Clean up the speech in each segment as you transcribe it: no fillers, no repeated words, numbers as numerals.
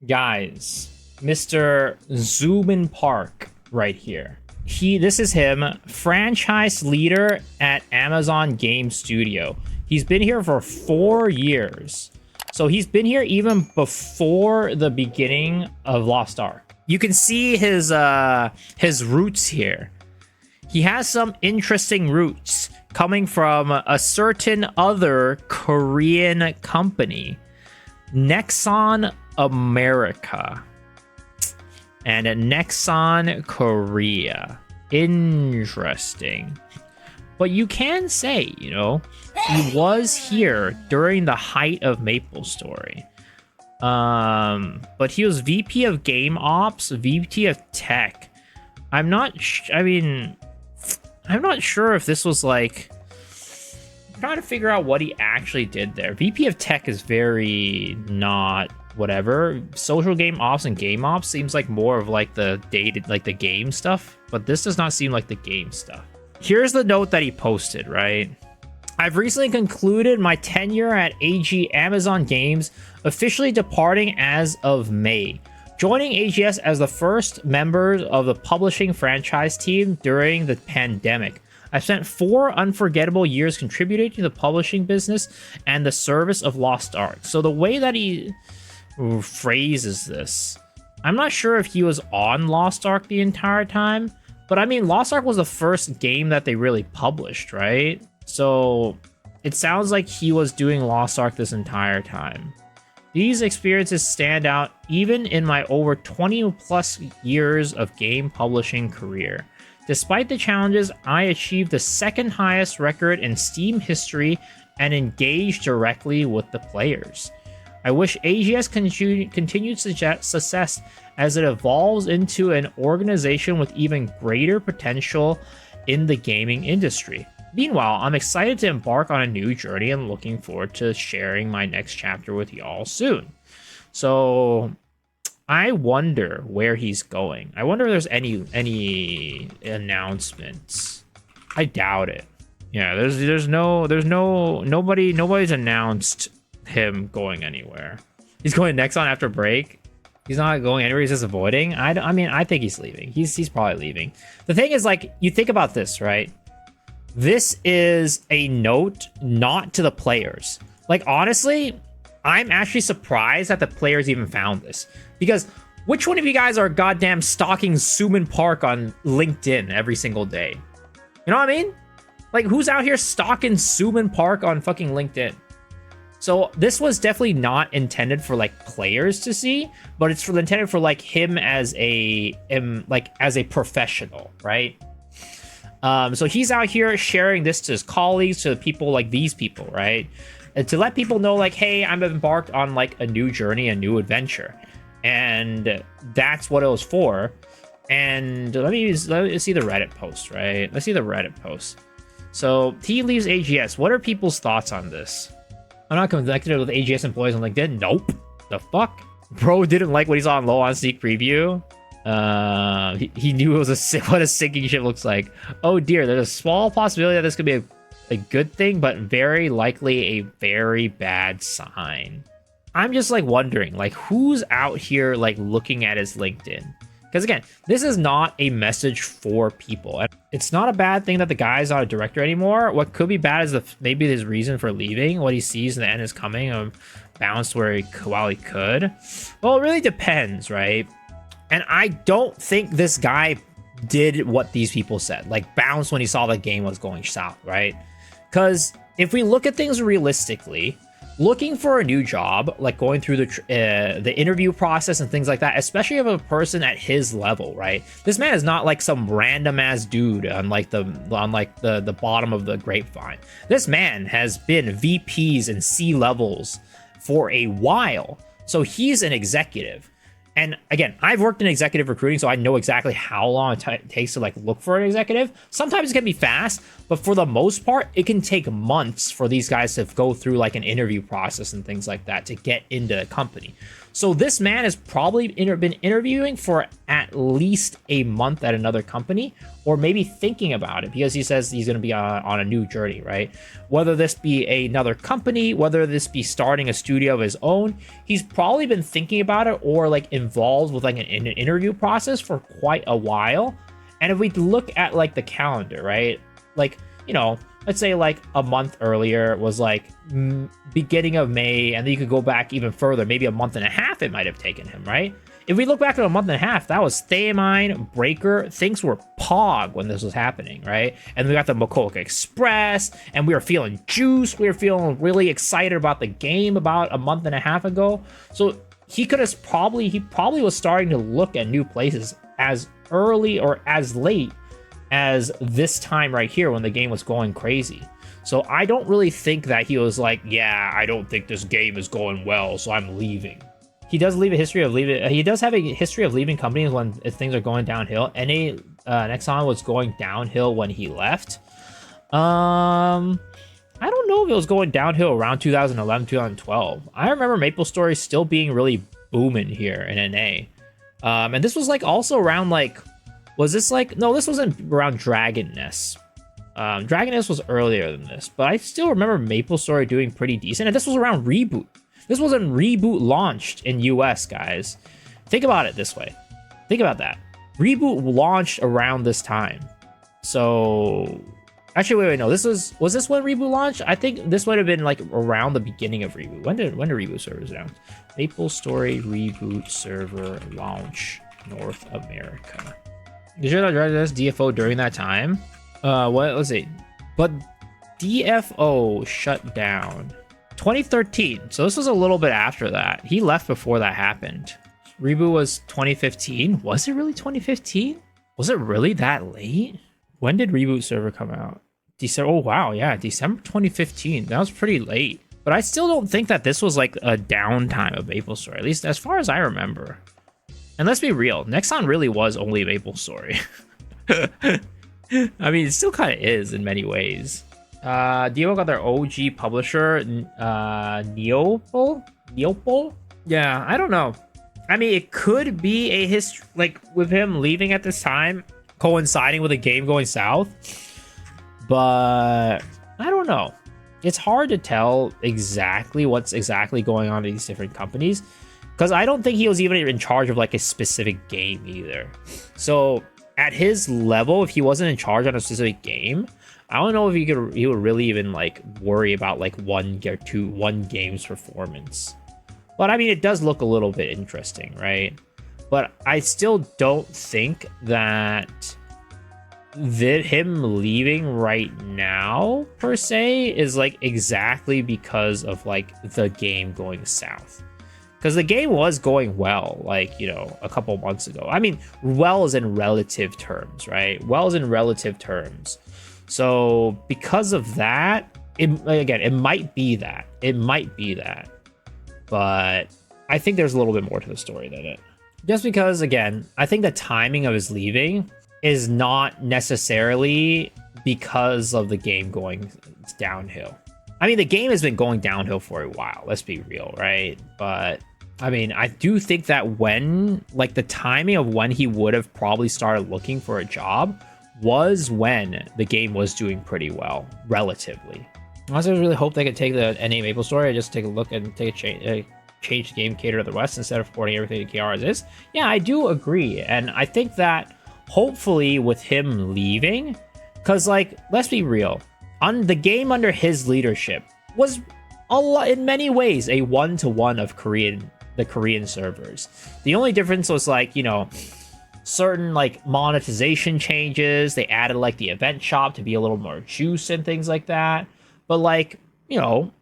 Guys, Mr. Zoomin Park right here. This is him, franchise leader at Amazon Game Studio. He's been here for 4 years. So he's been here even before the beginning of Lost Ark. You can see his roots here. He has some interesting roots coming from a certain other Korean company, Nexon America and Nexon Korea. Interesting. But you can say, you know, he was here during the height of MapleStory. But he was VP of Game Ops, VP of Tech. I'm not sure if this was like... I'm trying to figure out what he actually did there. VP of Tech is very not whatever. Social Game Ops and Game Ops seems like more of like the dated, like the game stuff. But this does not seem like the game stuff. Here's the note that he posted, right? I've recently concluded my tenure at Amazon Games, officially departing as of May. Joining AGS as the first member of the publishing franchise team during the pandemic. I've spent 4 unforgettable years contributing to the publishing business and the service of Lost Ark. So the way that he phrases this, I'm not sure if he was on Lost Ark the entire time, but I mean, Lost Ark was the first game that they really published, right? So it sounds like he was doing Lost Ark this entire time. These experiences stand out even in my over 20 plus years of game publishing career. Despite the challenges, I achieved the second highest record in Steam history and engaged directly with the players. I wish AGS continued success as it evolves into an organization with even greater potential in the gaming industry. Meanwhile, I'm excited to embark on a new journey and looking forward to sharing my next chapter with y'all soon. So I wonder where he's going. I wonder if there's any announcements. I doubt it. Yeah, nobody's announced him going anywhere. He's going Nexon after break. He's not going anywhere. He's just avoiding. I mean, I think he's leaving. He's probably leaving. The thing is, like, you think about this, right? This is a note not to the players. Like, honestly, I'm actually surprised that the players even found this. Because which one of you guys are goddamn stalking Soomin Park on LinkedIn every single day? You know what I mean? Like, who's out here stalking Soomin Park on fucking LinkedIn? So this was definitely not intended for like players to see, but it's intended for like him as a professional, right? So he's out here sharing this to his colleagues, to people like these people, right? And to let people know, like, hey, I'm embarked on like a new journey, a new adventure. And that's what it was for. And let me see the Reddit post, right? Let's see the Reddit post. So he leaves AGS. What are people's thoughts on this? I'm not connected with AGS employees on LinkedIn. Nope. The fuck? Bro didn't like what he saw on low on sneak preview. He knew it was what a sinking ship looks like. Oh dear, there's a small possibility that this could be a good thing, but very likely a very bad sign. I'm just like wondering, like, who's out here like looking at his LinkedIn? Because again, this is not a message for people. It's not a bad thing that the guy's not a director anymore. What could be bad is maybe his reason for leaving, what he sees in the end is coming, bounced while he could. Well, it really depends, right? And I don't think this guy did what these people said, like bounced when he saw the game was going south, right? Because if we look at things realistically, looking for a new job, like going through the interview process and things like that, especially of a person at his level, right? This man is not like some random ass dude on the bottom of the grapevine. This man has been VPs and C levels for a while, so he's an executive. And again, I've worked in executive recruiting, so I know exactly how long it takes to like look for an executive. Sometimes it can be fast, but for the most part, it can take months for these guys to go through like an interview process and things like that to get into the company. So this man has probably been interviewing for at least a month at another company, or maybe thinking about it, because he says he's going to be on a new journey, right? Whether this be another company, whether this be starting a studio of his own, he's probably been thinking about it, or like involved with like an interview process for quite a while. And if we look at like the calendar, right? Like, you know, let's say like a month earlier was like beginning of May, and then you could go back even further, maybe a month and a half it might have taken him, right? If we look back at a month and a half, that was Theamine, Breaker, things were pog when this was happening, right? And we got the Makoka Express, and we were feeling juice, we were feeling really excited about the game about a month and a half ago. So he probably was starting to look at new places as early or as late as this time right here when the game was going crazy. So I don't really think that he was like, yeah, I don't think this game is going well, so I'm leaving. He does leave a history of leaving. He does have a history of leaving companies when things are going downhill. Nexon was going downhill when he left. I don't know if it was going downhill around 2011, 2012. I remember MapleStory still being really booming here in NA. And this was like also around like, was this like, no, this wasn't around Dragon Nest. Dragon Nest was earlier than this, but I still remember MapleStory doing pretty decent. And this was around Reboot. This wasn't Reboot launched in US, guys. Think about it this way. Think about that. Reboot launched around this time. So, actually, wait, no. Was this when Reboot launched? I think this would have been like around the beginning of Reboot. When did Reboot servers announce? MapleStory Reboot server launch North America. Did you know that DFO during that time? Let's see. But DFO shut down 2013. So this was a little bit after that. He left before that happened. Reboot was 2015. Was it really 2015? Was it really that late? When did Reboot server come out? December. Oh wow, yeah, December 2015. That was pretty late. But I still don't think that this was like a downtime of MapleStory, at least as far as I remember. And let's be real, Nexon really was only MapleStory. I mean, it still kind of is in many ways. Dio got their OG publisher, Neopol? Yeah, I don't know. I mean, it could be a history, like with him leaving at this time, coinciding with a game going south. But I don't know. It's hard to tell exactly what's exactly going on in these different companies, because I don't think he was even in charge of like a specific game either. So at his level, if he wasn't in charge on a specific game, I don't know if he would really even like worry about like one game's performance. But I mean, it does look a little bit interesting, right? But I still don't think that him leaving right now per se is like exactly because of like the game going south. Because the game was going well, like, you know, a couple months ago. I mean, well is in relative terms, right? Well is in relative terms. So because of that, it might be that. It might be that. But I think there's a little bit more to the story than it. Just because, again, I think the timing of his leaving is not necessarily because of the game going downhill. I mean, the game has been going downhill for a while, let's be real, right? But I mean, I do think that when, like, the timing of when he would have probably started looking for a job was when the game was doing pretty well, relatively. I also really hope they could take the NA MapleStory and just take a look and change the game, cater to the West instead of porting everything to KR as is. Yeah, I do agree. And I think that hopefully with him leaving, because, like, let's be real, on the game under his leadership was a lot, in many ways, a one-to-one of the Korean servers. The only difference was, like, you know, certain like monetization changes. They added like the event shop to be a little more juice and things like that. But, like, you know,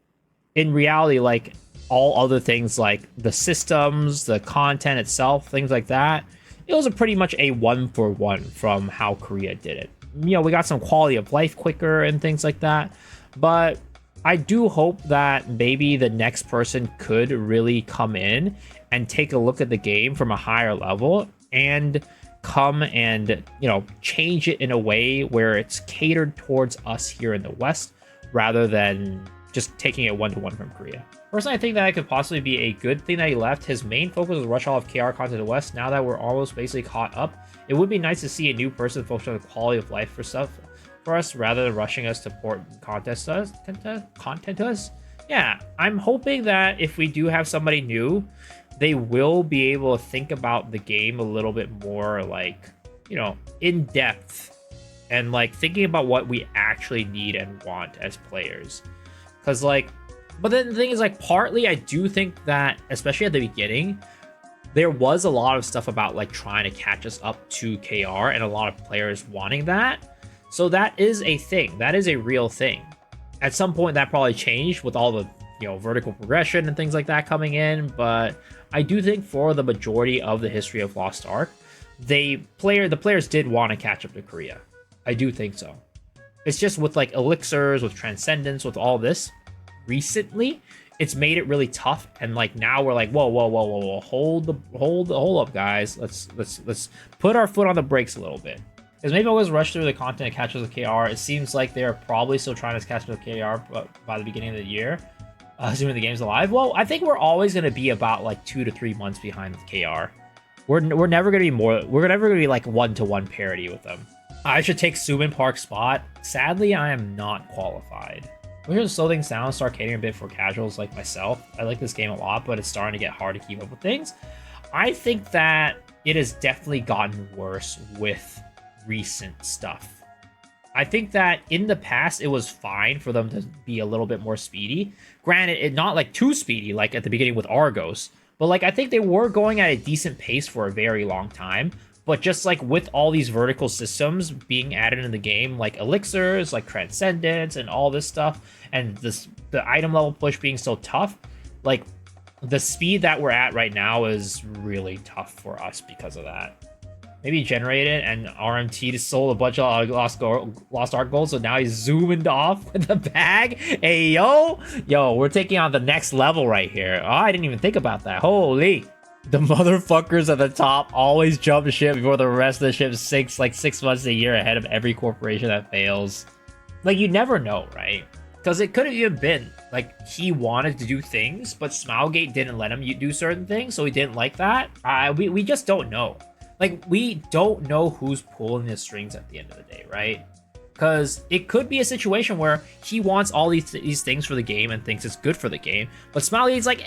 in reality, like all other things like the systems, the content itself, things like that, it was a pretty much a 1-for-1 from how Korea did it. You know, we got some quality of life quicker and things like that. But I do hope that maybe the next person could really come in and take a look at the game from a higher level and come and, you know, change it in a way where it's catered towards us here in the West rather than just taking it 1-to-1 from Korea. Personally, I think that it could possibly be a good thing that he left. His main focus was rush all of KR content to the West. Now that we're almost basically caught up, it would be nice to see a new person focus on the quality of life for us rather than rushing us to port content to us. Yeah, I'm hoping that if we do have somebody new, they will be able to think about the game a little bit more, like, you know, in depth, and like thinking about what we actually need and want as players. Because like, but then the thing is, like, partly I do think that, especially at the beginning, there was a lot of stuff about like trying to catch us up to KR and a lot of players wanting that. So that is a thing. That is a real thing. At some point that probably changed with all the, you know, vertical progression and things like that coming in, but I do think for the majority of the history of Lost Ark, the players did want to catch up to Korea. I do think so. It's just with like elixirs, with transcendence, with all this recently, it's made it really tough. And like now we're like, whoa, hold up, guys. Let's put our foot on the brakes a little bit. Because maybe I was rushed through the content to catch up with KR. It seems like they're probably still trying to catch up with KR by the beginning of the year, assuming the game's alive. Well, I think we're always going to be about like 2 to 3 months behind with KR. We're never going to be more. We're never going to be like 1-to-1 parity with them. I should take Soomin Park's spot. Sadly, I am not qualified. We're going to slow things down, start catering a bit for casuals like myself. I like this game a lot, but it's starting to get hard to keep up with things. I think that it has definitely gotten worse with recent stuff. I think that in the past, it was fine for them to be a little bit more speedy. Granted, it not like too speedy, like at the beginning with Argos, but like I think they were going at a decent pace for a very long time. But just like with all these vertical systems being added in the game, like elixirs, like transcendence, and all this stuff, and the item level push being so tough, like the speed that we're at right now is really tough for us because of that. Maybe generate it and RMT to sold a bunch of Lost Ark gold, so now he's zoomed off with the bag. Hey, yo, we're taking on the next level right here. Oh, I didn't even think about that. Holy. The motherfuckers at the top always jump ship before the rest of the ship sinks like 6 months a year ahead of every corporation that fails. Like, you never know, right? Because it could have even been like he wanted to do things, but Smilegate didn't let him do certain things, so he didn't like that. We just don't know. Like, we don't know who's pulling the strings at the end of the day, right? Because it could be a situation where he wants all these things for the game and thinks it's good for the game, but Smilegate's like,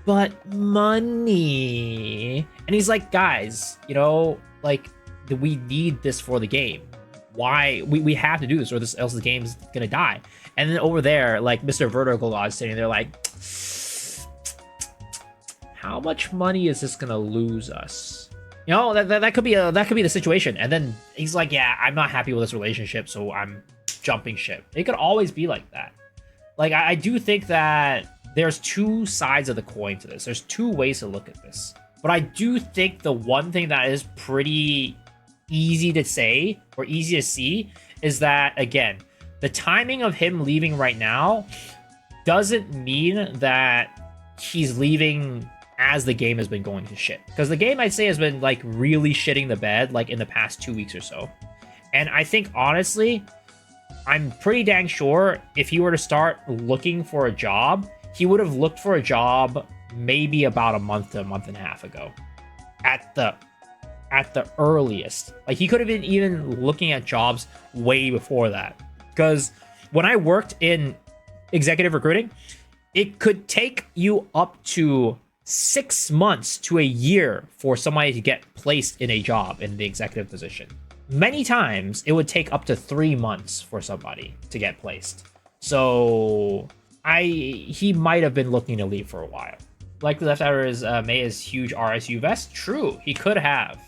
but money. And he's like, guys, you know, like, we need this for the game. Why? We have to do this, or else the game's gonna die. And then over there, like, Mr. Vertical God is sitting there like, how much money is this gonna lose us? You know, that could be the situation. And then he's like, yeah, I'm not happy with this relationship, so I'm jumping ship. It could always be like that. Like, I do think that there's two sides of the coin to this. There's two ways to look at this. But I do think the one thing that is pretty easy to say or easy to see is that, again, the timing of him leaving right now doesn't mean that he's leaving as the game has been going to shit. Because the game, I'd say, has been like really shitting the bed like in the past 2 weeks or so. And I think, honestly, I'm pretty dang sure if he were to start looking for a job, he would have looked for a job maybe about a month to a month and a half ago. At the earliest. Like, he could have been even looking at jobs way before that. Because when I worked in executive recruiting, it could take you up to 6 months to a year for somebody to get placed in a job in the executive position. Many times, it would take up to 3 months for somebody to get placed. So he might have been looking to leave for a while. Likely left out his Maya's huge RSU vest. True, he could have.